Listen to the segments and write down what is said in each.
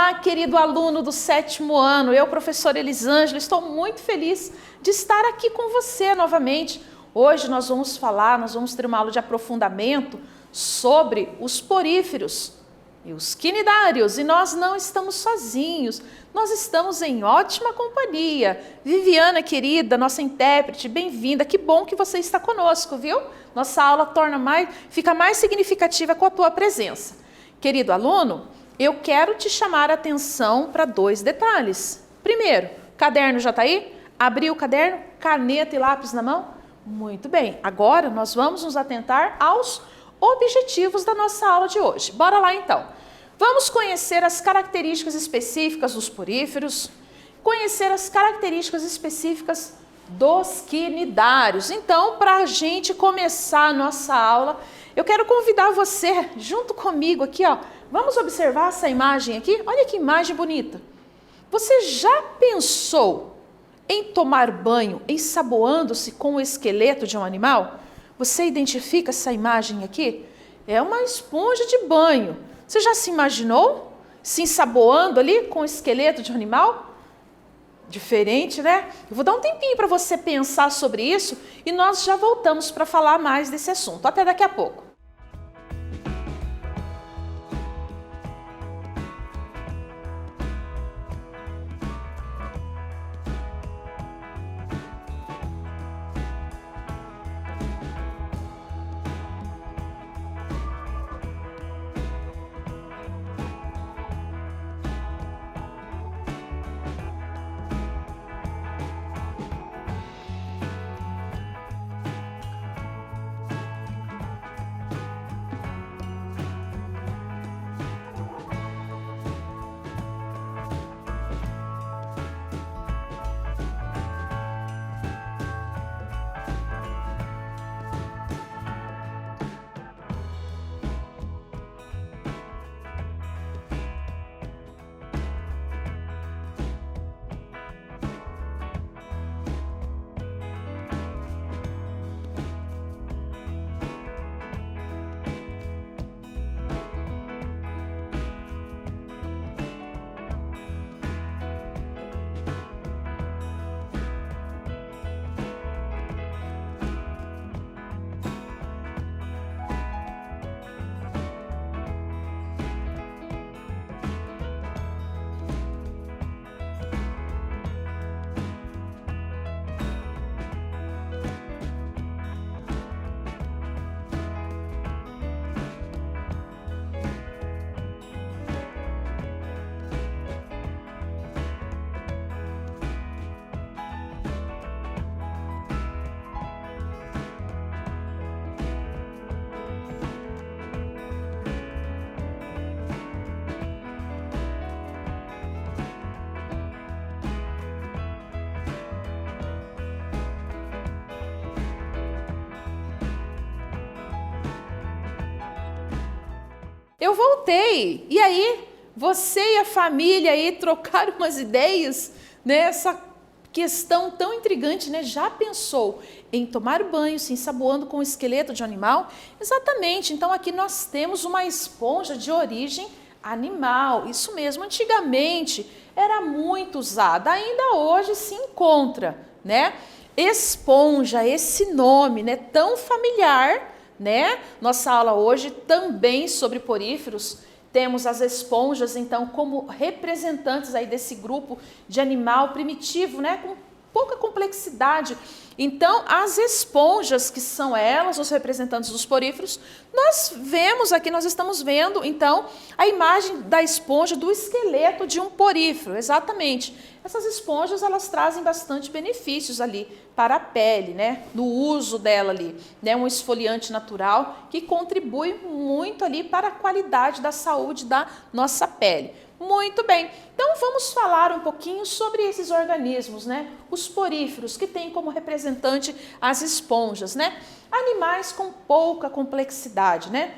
Olá, querido aluno do 7º ano, eu, professora Elisângela, estou muito feliz de estar aqui com você novamente. Hoje nós vamos ter uma aula de aprofundamento sobre os poríferos e os quinidários, e nós não estamos sozinhos, nós estamos em ótima companhia. Viviana, querida, nossa intérprete, bem-vinda, que bom que você está conosco, viu? Nossa aula fica mais significativa com a tua presença. Querido aluno, eu quero te chamar a atenção para 2 detalhes. Primeiro, caderno já está aí? Abriu o caderno? Caneta e lápis na mão? Muito bem, agora nós vamos nos atentar aos objetivos da nossa aula de hoje. Bora lá então. Vamos conhecer as características específicas dos poríferos, conhecer as características específicas dos quinidários. Então, para a gente começar a nossa aula, eu quero convidar você, junto comigo aqui, ó, vamos observar essa imagem aqui? Olha que imagem bonita. Você já pensou em tomar banho ensaboando-se com o esqueleto de um animal? Você identifica essa imagem aqui? É uma esponja de banho. Você já se imaginou se ensaboando ali com o esqueleto de um animal? Diferente, né? Eu vou dar um tempinho para você pensar sobre isso e nós já voltamos para falar mais desse assunto. Até daqui a pouco. Eu voltei, e aí você e a família aí trocaram umas ideias, né? Essa questão tão intrigante, né? Já pensou em tomar banho se ensaboando com o esqueleto de um animal? Exatamente, então aqui nós temos uma esponja de origem animal, isso mesmo, antigamente era muito usada, ainda hoje se encontra, né? Esponja, esse nome, né? Tão familiar, né? Nossa aula hoje também sobre poríferos, temos as esponjas então como representantes aí desse grupo de animal primitivo, né? Com pouca complexidade. Então, as esponjas, que são elas, os representantes dos poríferos, nós estamos vendo, então, a imagem da esponja, do esqueleto de um porífero, exatamente. Essas esponjas, elas trazem bastante benefícios ali para a pele, né? No uso dela ali, né? Um esfoliante natural que contribui muito ali para a qualidade da saúde da nossa pele. Muito bem, então vamos falar um pouquinho sobre esses organismos, né? Os poríferos, que têm como representante as esponjas, né? Animais com pouca complexidade, né?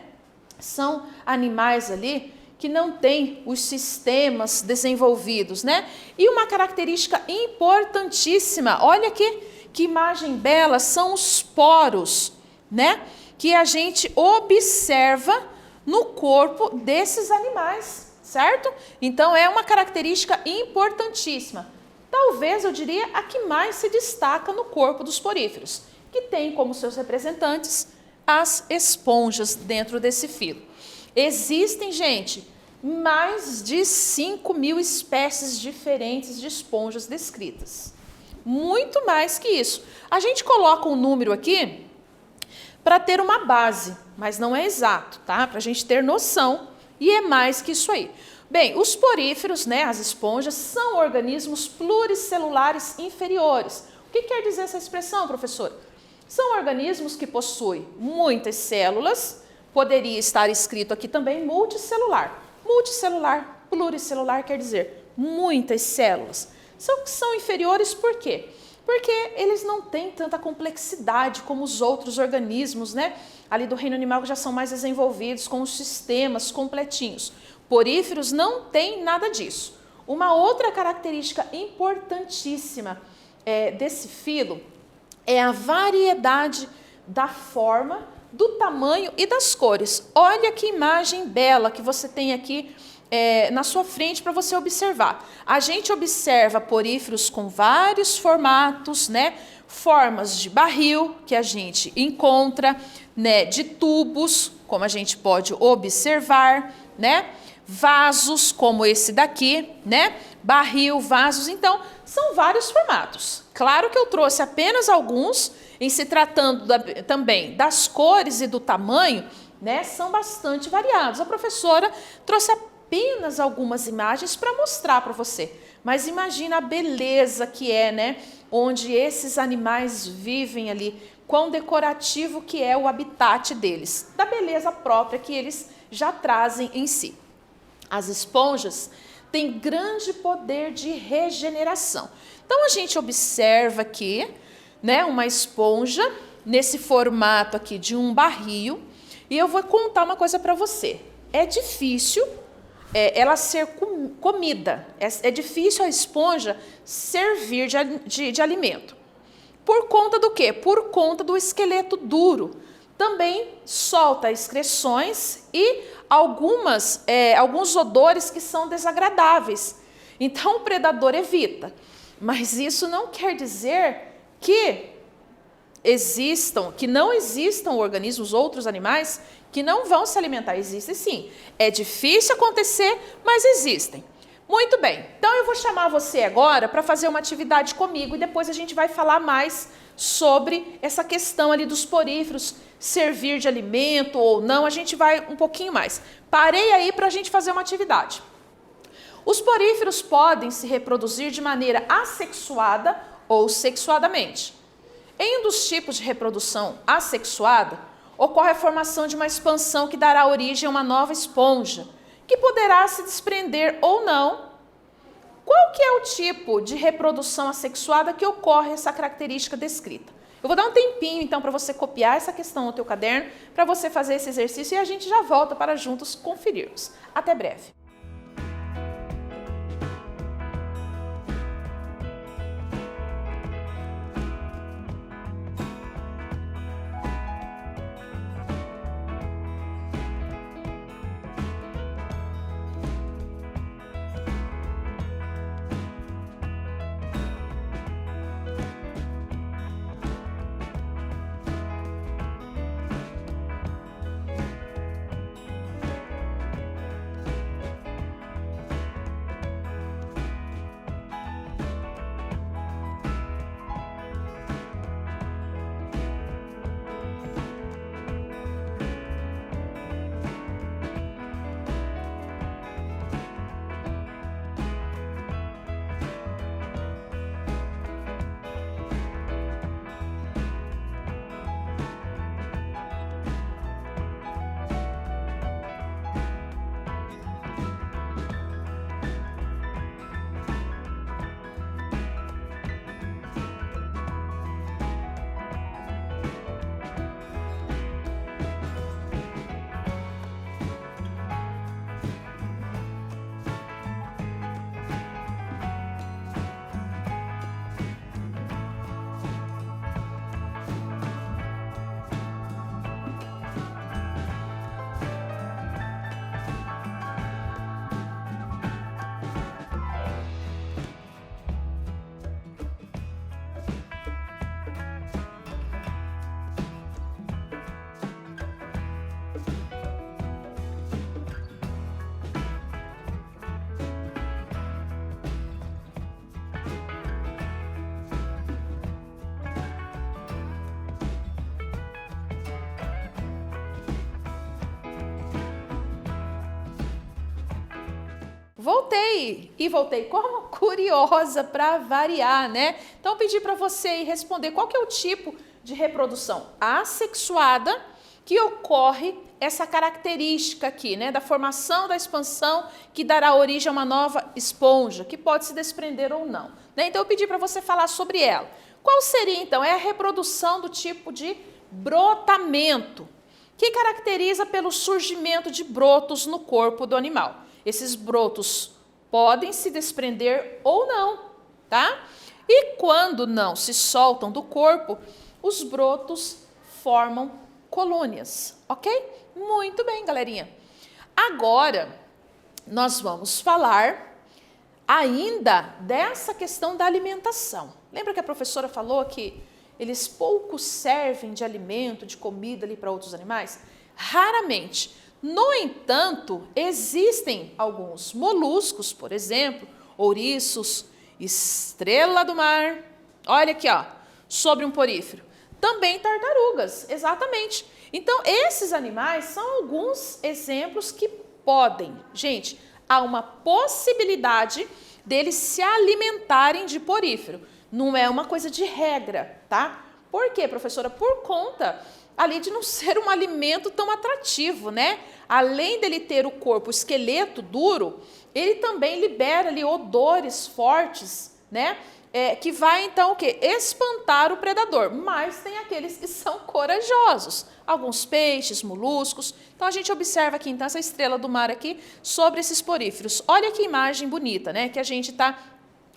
São animais ali que não têm os sistemas desenvolvidos, né? E uma característica importantíssima, olha aqui, que imagem bela, são os poros, né? Que a gente observa no corpo desses animais. certo? Então é uma característica importantíssima. Talvez eu diria a que mais se destaca no corpo dos poríferos, que tem como seus representantes as esponjas dentro desse filo. Existem, gente, mais de 5.000 espécies diferentes de esponjas descritas. Muito mais que isso. A gente coloca um número aqui para ter uma base, mas não é exato, tá? Para a gente ter noção, e é mais que isso aí. Bem, os poríferos, né, as esponjas, são organismos pluricelulares inferiores. O que quer dizer essa expressão, professora? São organismos que possuem muitas células, poderia estar escrito aqui também multicelular. Multicelular, pluricelular quer dizer muitas células. São inferiores por quê? Porque eles não têm tanta complexidade como os outros organismos, né? Ali do reino animal que já são mais desenvolvidos, com os sistemas completinhos. Poríferos não têm nada disso. Uma outra característica importantíssima desse filo é a variedade da forma, do tamanho e das cores. Olha que imagem bela que você tem aqui na sua frente para você observar. A gente observa poríferos com vários formatos, né? Formas de barril que a gente encontra, né? De tubos, como a gente pode observar, né? Vasos, como esse daqui, né? Barril, vasos, então, são vários formatos. Claro que eu trouxe apenas alguns, em se tratando também das cores e do tamanho, né? São bastante variados. A professora trouxe apenas algumas imagens para mostrar para você. Mas imagina a beleza que é, né? Onde esses animais vivem ali, quão decorativo que é o habitat deles, da beleza própria que eles já trazem em si. As esponjas têm grande poder de regeneração. Então a gente observa aqui, né, uma esponja nesse formato aqui de um barril, e eu vou contar uma coisa para você. É difícil ela ser comida, é difícil a esponja servir de alimento. Por conta do quê? Por conta do esqueleto duro. Também solta excreções e alguns odores que são desagradáveis. Então o predador evita. Mas isso não quer dizer que não existam organismos, outros animais, que não vão se alimentar. Existem sim. É difícil acontecer, mas existem. Muito bem. Então eu vou chamar você agora para fazer uma atividade comigo e depois a gente vai falar mais sobre essa questão ali dos poríferos, servir de alimento ou não. A gente vai um pouquinho mais. Parei aí para a gente fazer uma atividade. Os poríferos podem se reproduzir de maneira assexuada ou sexuadamente. Em um dos tipos de reprodução assexuada, ocorre a formação de uma expansão que dará origem a uma nova esponja, que poderá se desprender ou não. Qual que é o tipo de reprodução assexuada que ocorre essa característica descrita? Eu vou dar um tempinho, então, para você copiar essa questão no teu caderno, para você fazer esse exercício e a gente já volta para juntos conferirmos. Até breve. Voltei. E voltei como? Curiosa para variar, né? Então, pedi para você ir responder qual que é o tipo de reprodução assexuada que ocorre essa característica aqui, né? Da formação, da expansão, que dará origem a uma nova esponja, que pode se desprender ou não. Né? Então, eu pedi para você falar sobre ela. Qual seria, então? É a reprodução do tipo de brotamento, que caracteriza pelo surgimento de brotos no corpo do animal. Esses brotos podem se desprender ou não, tá? E quando não se soltam do corpo, os brotos formam colônias, ok? Muito bem, galerinha. Agora, nós vamos falar ainda dessa questão da alimentação. Lembra que a professora falou que eles pouco servem de alimento, de comida ali para outros animais? Raramente. No entanto, existem alguns moluscos, por exemplo, ouriços, estrela do mar, olha aqui, ó, sobre um porífero. Também tartarugas, exatamente. Então, esses animais são alguns exemplos que podem, gente, há uma possibilidade deles se alimentarem de porífero. Não é uma coisa de regra, tá? Por quê, professora? Por conta ali de não ser um alimento tão atrativo, né? Além dele ter o corpo, o esqueleto duro, ele também libera ali odores fortes, né? Que vai então o quê? Espantar o predador. Mas tem aqueles que são corajosos, alguns peixes, moluscos. Então a gente observa aqui então essa estrela do mar aqui sobre esses poríferos. Olha que imagem bonita, né? Que a gente está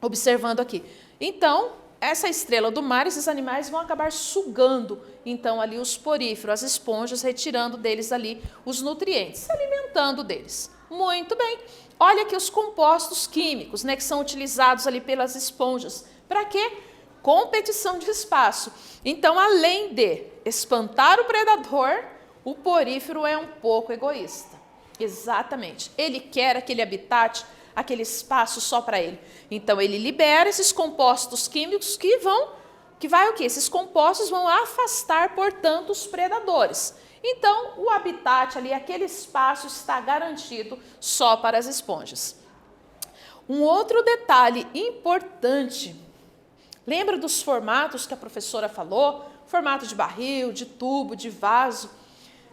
observando aqui. Então, essa estrela do mar, esses animais vão acabar sugando, então, ali os poríferos, as esponjas, retirando deles ali os nutrientes, se alimentando deles. Muito bem. Olha aqui os compostos químicos, né, que são utilizados ali pelas esponjas. Para quê? Competição de espaço. Então, além de espantar o predador, o porífero é um pouco egoísta. Exatamente. Ele quer aquele habitat, aquele espaço só para ele. Então, ele libera esses compostos químicos que vai o quê? Esses compostos vão afastar, portanto, os predadores. Então, o habitat ali, aquele espaço está garantido só para as esponjas. Um outro detalhe importante, lembra dos formatos que a professora falou? Formato de barril, de tubo, de vaso.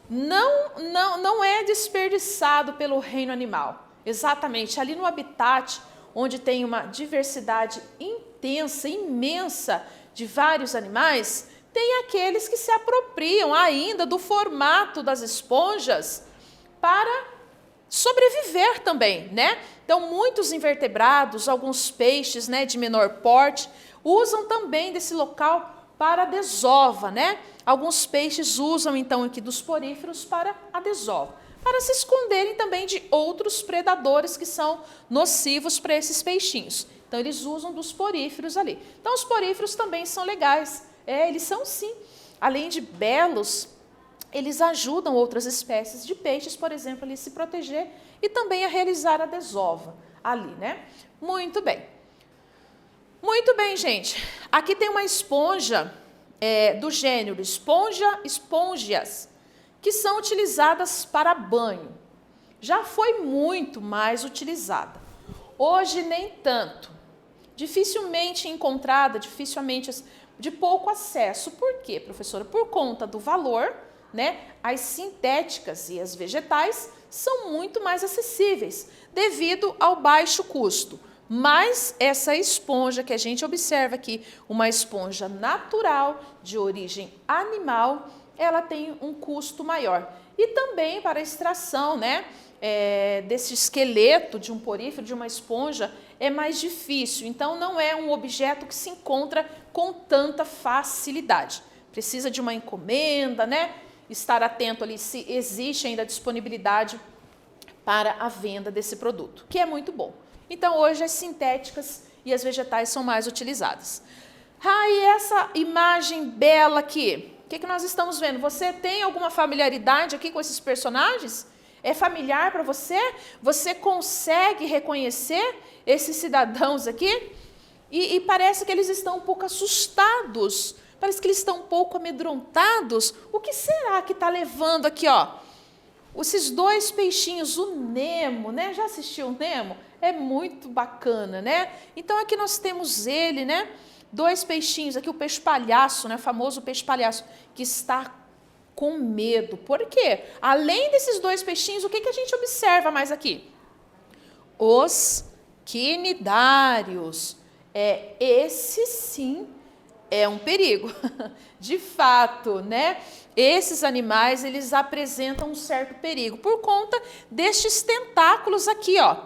Não é desperdiçado pelo reino animal. Exatamente, ali no habitat, onde tem uma diversidade intensa, imensa de vários animais, tem aqueles que se apropriam ainda do formato das esponjas para sobreviver também, né? Então, muitos invertebrados, alguns peixes, né, de menor porte, usam também desse local para a desova, né? Alguns peixes usam, então, aqui dos poríferos para a desova, para se esconderem também de outros predadores que são nocivos para esses peixinhos. Então, eles usam dos poríferos ali. Então, os poríferos também são legais. Eles são sim. Além de belos, eles ajudam outras espécies de peixes, por exemplo, a se proteger e também a realizar a desova ali, né? Muito bem. Muito bem, gente. Aqui tem uma esponja do gênero espongias, que são utilizadas para banho. Já foi muito mais utilizada. Hoje, nem tanto. Dificilmente encontrada, de pouco acesso. Por quê, professora? Por conta do valor, né? As sintéticas e as vegetais são muito mais acessíveis, devido ao baixo custo. Mas essa esponja que a gente observa aqui, uma esponja natural, de origem animal, ela tem um custo maior. E também para a extração, né, desse esqueleto de um porífero, de uma esponja, é mais difícil. Então, não é um objeto que se encontra com tanta facilidade. Precisa de uma encomenda, né? Estar atento ali se existe ainda disponibilidade para a venda desse produto, que é muito bom. Então, hoje as sintéticas e as vegetais são mais utilizadas. E essa imagem bela aqui, o que nós estamos vendo? Você tem alguma familiaridade aqui com esses personagens? É familiar para você? Você consegue reconhecer esses cidadãos aqui? E parece que eles estão um pouco assustados, parece que eles estão um pouco amedrontados. O que será que está levando aqui, ó? Esses dois peixinhos, o Nemo, né? Já assistiu o Nemo? É muito bacana, né? Então aqui nós temos ele, né? Dois peixinhos, aqui o peixe palhaço, né? O famoso peixe palhaço, que está com medo. Por quê? Além desses dois peixinhos, o que a gente observa mais aqui? Os quinidários. Esse sim é um perigo. De fato, né? Esses animais, eles apresentam um certo perigo por conta destes tentáculos aqui, ó,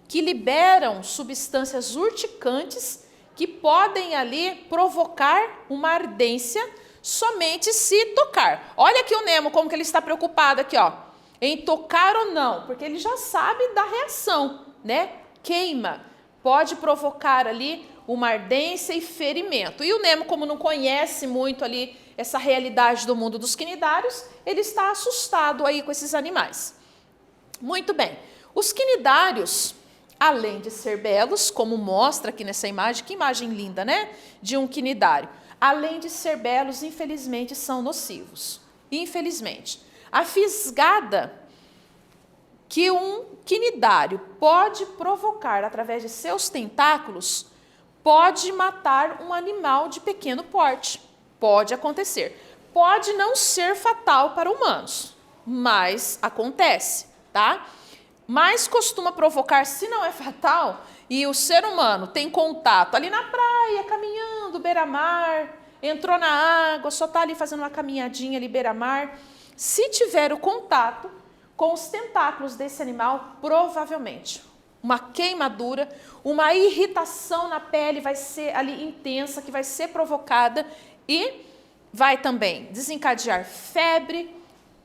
que liberam substâncias urticantes que podem ali provocar uma ardência somente se tocar. Olha aqui o Nemo, como que ele está preocupado aqui, ó, em tocar ou não, porque ele já sabe da reação, né? Queima, pode provocar ali uma ardência e ferimento. E o Nemo, como não conhece muito ali essa realidade do mundo dos quinidários, ele está assustado aí com esses animais. Muito bem. Os quinidários, além de ser belos, como mostra aqui nessa imagem, que imagem linda, né? De um quinidário. Além de ser belos, infelizmente, são nocivos. Infelizmente. A fisgada que um quinidário pode provocar através de seus tentáculos pode matar um animal de pequeno porte. Pode acontecer. Pode não ser fatal para humanos, mas acontece, tá? Mas costuma provocar, se não é fatal, e o ser humano tem contato ali na praia, caminhando, beira-mar, entrou na água, só está ali fazendo uma caminhadinha ali, beira-mar. Se tiver o contato com os tentáculos desse animal, provavelmente uma queimadura, uma irritação na pele vai ser ali intensa, que vai ser provocada e vai também desencadear febre,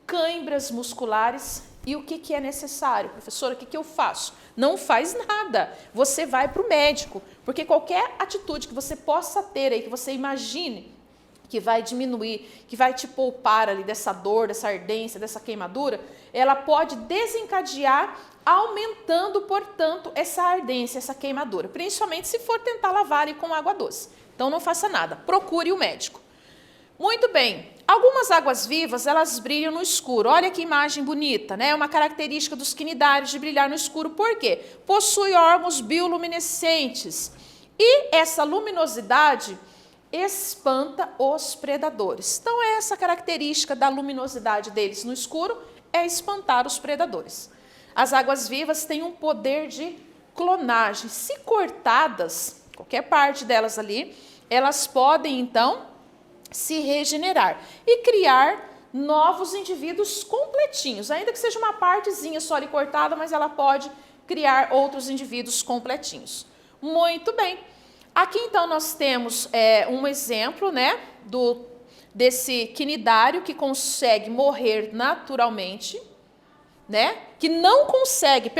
cãibras musculares. E o que é necessário? Professora, o que eu faço? Não faz nada. Você vai para o médico, porque qualquer atitude que você possa ter aí, que você imagine que vai diminuir, que vai te poupar ali dessa dor, dessa ardência, dessa queimadura, ela pode desencadear, aumentando, portanto, essa ardência, essa queimadura, principalmente se for tentar lavar ali com água doce. Então não faça nada, procure o médico. Muito bem, algumas águas-vivas, elas brilham no escuro. Olha que imagem bonita, né? É uma característica dos quinidários de brilhar no escuro. Por quê? Possui órgãos bioluminescentes. E essa luminosidade espanta os predadores. Então, essa característica da luminosidade deles no escuro é espantar os predadores. As águas-vivas têm um poder de clonagem. Se cortadas, qualquer parte delas ali, elas podem, então, se regenerar e criar novos indivíduos completinhos, ainda que seja uma partezinha só ali cortada, mas ela pode criar outros indivíduos completinhos. Muito bem. Aqui então nós temos um exemplo, né, desse quinidário que consegue morrer naturalmente, né, que não consegue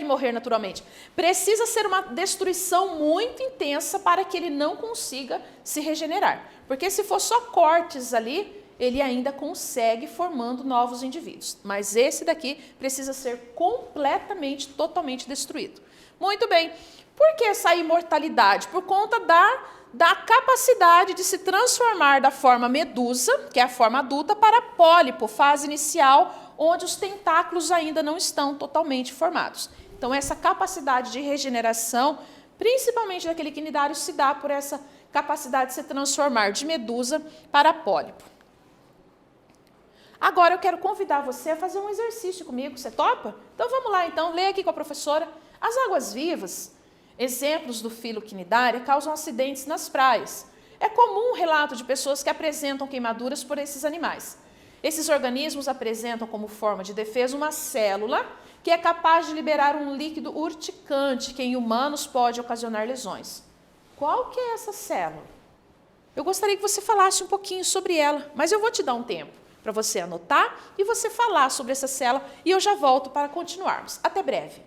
morrer naturalmente. Precisa ser uma destruição muito intensa para que ele não consiga se regenerar. Porque se for só cortes ali, ele ainda consegue formando novos indivíduos. Mas esse daqui precisa ser completamente, totalmente destruído. Muito bem. Por que essa imortalidade? Por conta da capacidade de se transformar da forma medusa, que é a forma adulta, para pólipo, fase inicial, onde os tentáculos ainda não estão totalmente formados. Então, essa capacidade de regeneração, principalmente daquele quinidário, se dá por essa capacidade de se transformar de medusa para pólipo. Agora, eu quero convidar você a fazer um exercício comigo. Você topa? Então, vamos lá, então. Leia aqui com a professora. As águas-vivas, exemplos do filo quinidário, causam acidentes nas praias. É comum um relato de pessoas que apresentam queimaduras por esses animais. Esses organismos apresentam como forma de defesa uma célula que é capaz de liberar um líquido urticante que em humanos pode ocasionar lesões. Qual que é essa célula? Eu gostaria que você falasse um pouquinho sobre ela, mas eu vou te dar um tempo para você anotar e você falar sobre essa célula e eu já volto para continuarmos. Até breve.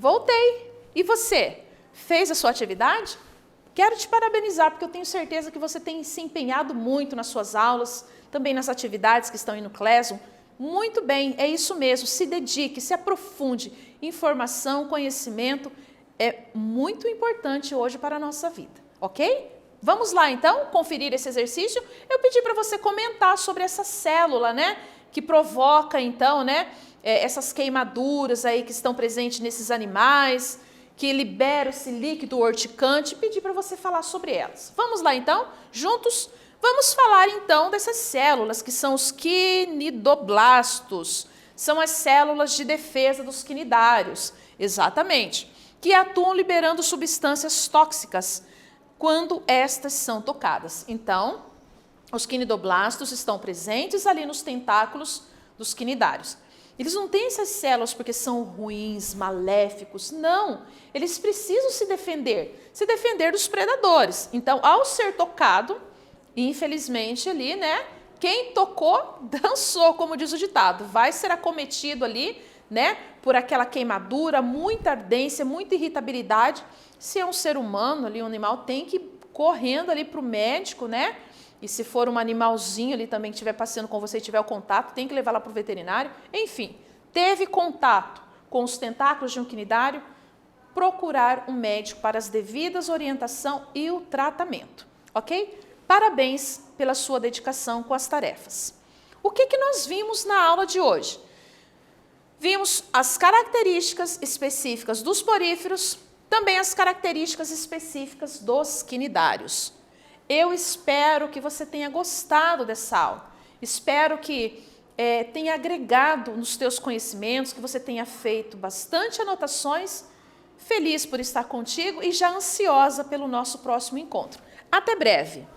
Voltei. E você? Fez a sua atividade? Quero te parabenizar, porque eu tenho certeza que você tem se empenhado muito nas suas aulas, também nas atividades que estão aí no Classroom. Muito bem, é isso mesmo, se dedique, se aprofunde. Informação, conhecimento é muito importante hoje para a nossa vida, ok? Vamos lá então, conferir esse exercício. Eu pedi para você comentar sobre essa célula, né? Que provoca então, né? Essas queimaduras aí que estão presentes nesses animais, que libera esse líquido urticante, pedi para você falar sobre elas. Vamos lá então, juntos? Vamos falar então dessas células que são os quinidoblastos. São as células de defesa dos quinidários, exatamente, que atuam liberando substâncias tóxicas quando estas são tocadas. Então, os quinidoblastos estão presentes ali nos tentáculos dos quinidários. Eles não têm essas células porque são ruins, maléficos, não. Eles precisam se defender dos predadores. Então, ao ser tocado, infelizmente ali, né, quem tocou, dançou, como diz o ditado. Vai ser acometido ali, né, por aquela queimadura, muita ardência, muita irritabilidade. Se é um ser humano ali, um animal, tem que ir correndo ali para o médico, né? E se for um animalzinho ali também que estiver passeando com você e tiver o contato, tem que levar lá para o veterinário. Enfim, teve contato com os tentáculos de um quinidário, procurar um médico para as devidas orientação e o tratamento, ok? Parabéns pela sua dedicação com as tarefas. O que nós vimos na aula de hoje? Vimos as características específicas dos poríferos, também as características específicas dos quinidários. Eu espero que você tenha gostado dessa aula. Espero que tenha agregado nos teus conhecimentos, que você tenha feito bastante anotações. Feliz por estar contigo e já ansiosa pelo nosso próximo encontro. Até breve!